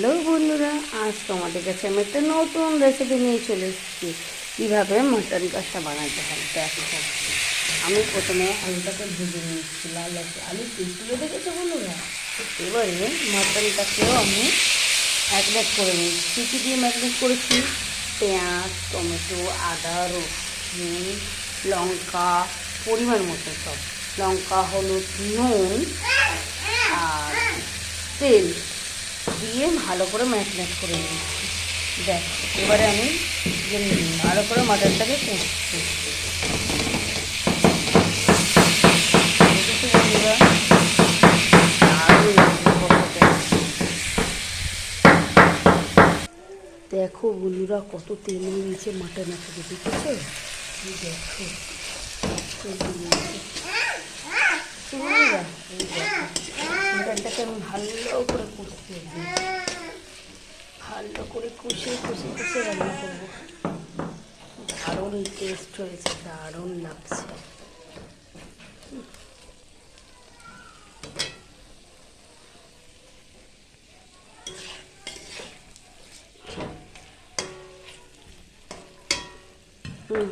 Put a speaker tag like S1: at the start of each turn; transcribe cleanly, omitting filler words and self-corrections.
S1: Hello বন্ধুরা, আজ তোমাদের কাছে আমি একটা নতুন রেসিপি নিয়ে চলে এসেছি। কীভাবে মাটন কষা বানাতে হয় দেখো। আমি প্রথমে আলুটাকে ভেজে নিচ্ছি, লাল আলু পিসগুলো দেখেছো বন্ধুরা। এবারে মাটনটাকেও আমি ম্যারিনেট করে নিচ্ছি। কী দিয়ে ম্যারিনেট করেছি? পেঁয়াজ, টমেটো, আদা, রসুন, লঙ্কা, পরিমাণ মতো সব লঙ্কা, হলুদ, নুন আর তেল দিয়ে ভালো করে ম্যারিনেট করে নিচ্ছি। দেখ, এবারে আমি ভালো করে মাটনটাকে কষছি। দেখেছি বন্ধুরা, দেখো বন্ধুরা কত তেল নিয়েছে মাটনের থেকে, দেখেছো? দেখো মাটনটাকে আমি ভালো করে কষতে ভালো করে কষে কষে কষে রান্না করবো। দারুণ টেস্ট হয়েছে, দারুণ লাগছে। হুম